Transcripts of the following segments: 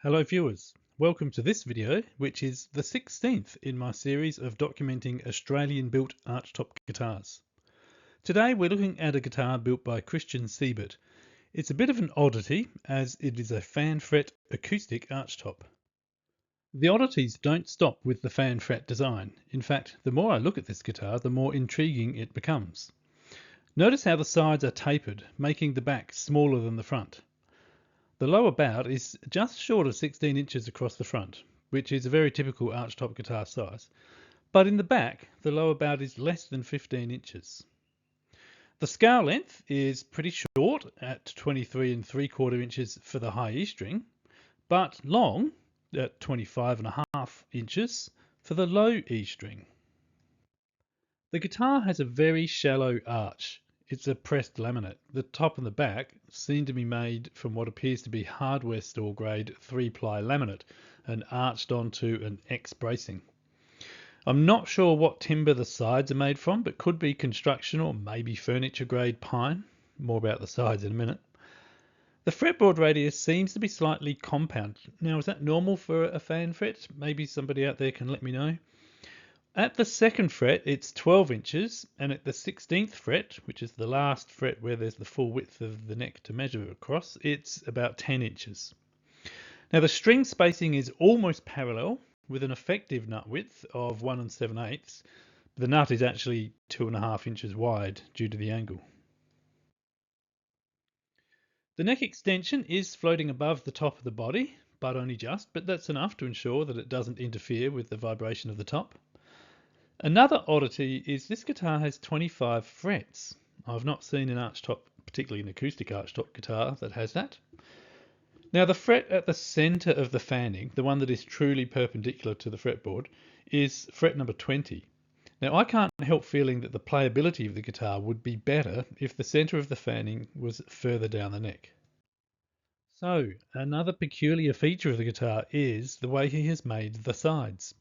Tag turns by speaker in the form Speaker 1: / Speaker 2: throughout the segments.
Speaker 1: Hello viewers, welcome to this video which is the 16th in my series of documenting Australian built archtop guitars. Today we're looking at a guitar built by Christian Siebert. It's a bit of an oddity as it is a fan fret acoustic archtop. The oddities don't stop with the fan fret design. In fact, the more I look at this guitar, the more intriguing it becomes. Notice how the sides are tapered, making the back smaller than the front. The lower bout is just short of 16 inches across the front, which is a very typical archtop guitar size, but in the back the lower bout is less than 15 inches. The scale length is pretty short at 23 3/4 inches for the high E string, but long at 25.5 inches for the low E string. The guitar has a very shallow arch. It's a pressed laminate. The top and the back seem to be made from what appears to be hardware store grade 3-ply laminate and arched onto an X bracing. I'm not sure what timber the sides are made from, but could be construction or maybe furniture grade pine. More about the sides in a minute. The fretboard radius seems to be slightly compound. Now, is that normal for a fan fret? Maybe somebody out there can let me know. At the second fret, it's 12 inches, and at the 16th fret, which is the last fret where there's the full width of the neck to measure across, it's about 10 inches. Now, the string spacing is almost parallel with an effective nut width of 1 7/8. The nut is actually 2.5 inches wide due to the angle. The neck extension is floating above the top of the body, but only just, but that's enough to ensure that it doesn't interfere with the vibration of the top. Another oddity is this guitar has 25 frets. I've not seen an archtop, particularly an acoustic archtop guitar, that has that. Now the fret at the center of the fanning, the one that is truly perpendicular to the fretboard, is fret number 20. Now I can't help feeling that the playability of the guitar would be better if the center of the fanning was further down the neck. So another peculiar feature of the guitar is the way he has made the sides.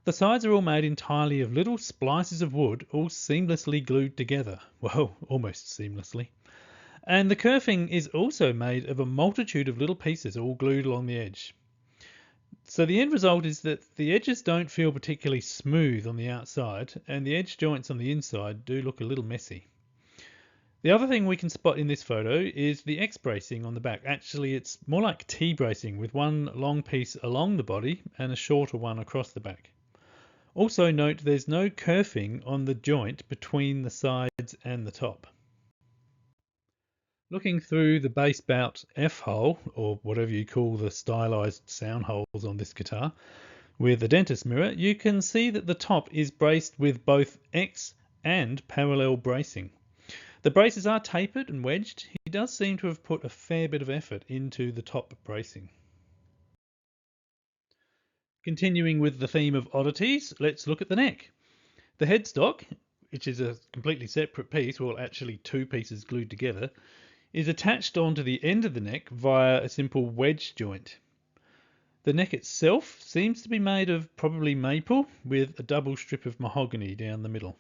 Speaker 1: The sides are all made entirely of little splices of wood, all seamlessly glued together. Well, almost seamlessly. And the kerfing is also made of a multitude of little pieces all glued along the edge. So the end result is that the edges don't feel particularly smooth on the outside, and the edge joints on the inside do look a little messy. The other thing we can spot in this photo is the X bracing on the back. Actually, it's more like T bracing, with one long piece along the body and a shorter one across the back. Also note there's no kerfing on the joint between the sides and the top. Looking through the bass bout F hole, or whatever you call the stylized sound holes on this guitar, with a dentist mirror, you can see that the top is braced with both X and parallel bracing. The braces are tapered and wedged. He does seem to have put a fair bit of effort into the top bracing. Continuing with the theme of oddities, let's look at the neck. The headstock, which is a completely separate piece, well actually two pieces glued together, is attached onto the end of the neck via a simple wedge joint. The neck itself seems to be made of probably maple with a double strip of mahogany down the middle.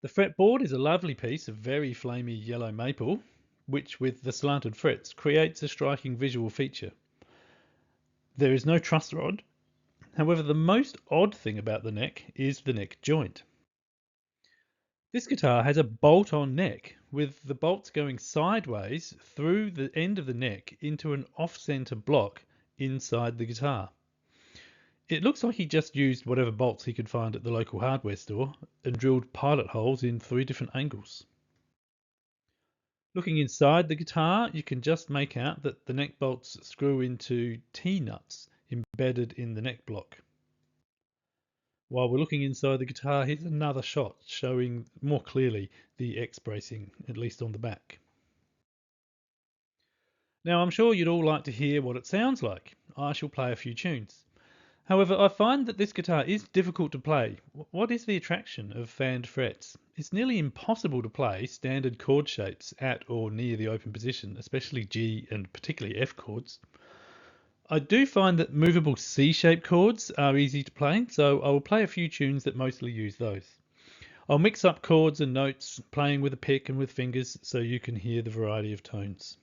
Speaker 1: The fretboard is a lovely piece of very flamey yellow maple, which with the slanted frets creates a striking visual feature. There is no truss rod. However, the most odd thing about the neck is the neck joint. This guitar has a bolt-on neck with the bolts going sideways through the end of the neck into an off-center block inside the guitar. It looks like he just used whatever bolts he could find at the local hardware store and drilled pilot holes in 3 different angles. Looking inside the guitar, you can just make out that the neck bolts screw into T-nuts embedded in the neck block. While we're looking inside the guitar, here's another shot showing more clearly the X bracing, at least on the back. Now I'm sure you'd all like to hear what it sounds like. I shall play a few tunes. However, I find that this guitar is difficult to play. What is the attraction of fanned frets? It's nearly impossible to play standard chord shapes at or near the open position, especially G and particularly F chords. I do find that movable C-shaped chords are easy to play, so I will play a few tunes that mostly use those. I'll mix up chords and notes, playing with a pick and with fingers, so you can hear the variety of tones.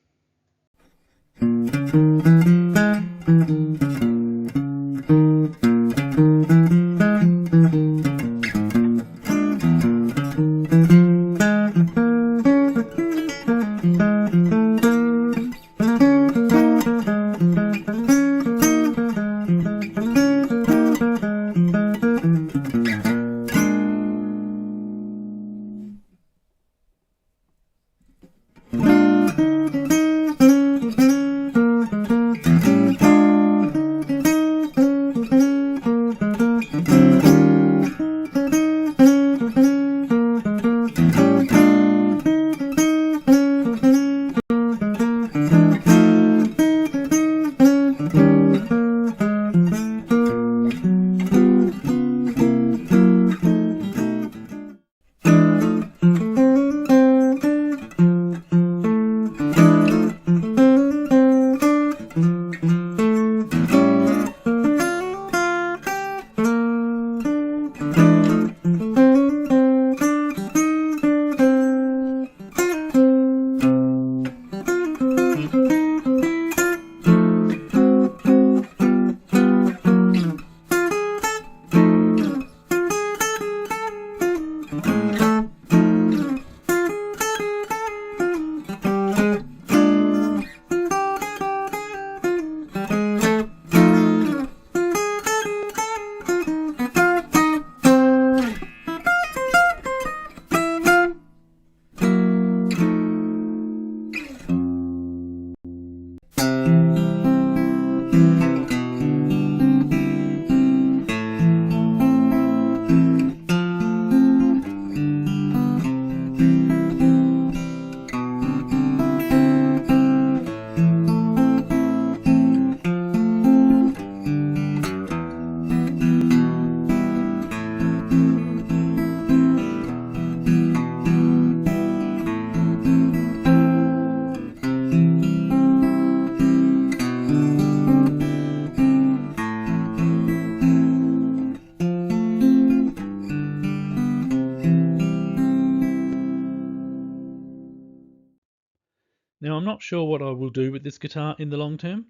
Speaker 1: Now, I'm not sure what I will do with this guitar in the long term.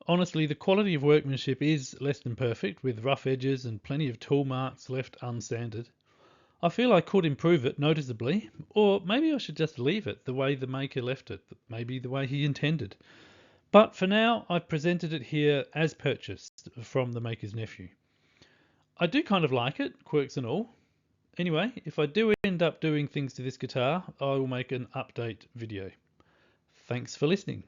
Speaker 1: Honestly, the quality of workmanship is less than perfect, with rough edges and plenty of tool marks left unsanded. I feel I could improve it noticeably, or maybe I should just leave it the way the maker left it, maybe the way he intended. But for now, I've presented it here as purchased from the maker's nephew. I do kind of like it, quirks and all. Anyway, if I do end up doing things to this guitar, I will make an update video. Thanks for listening.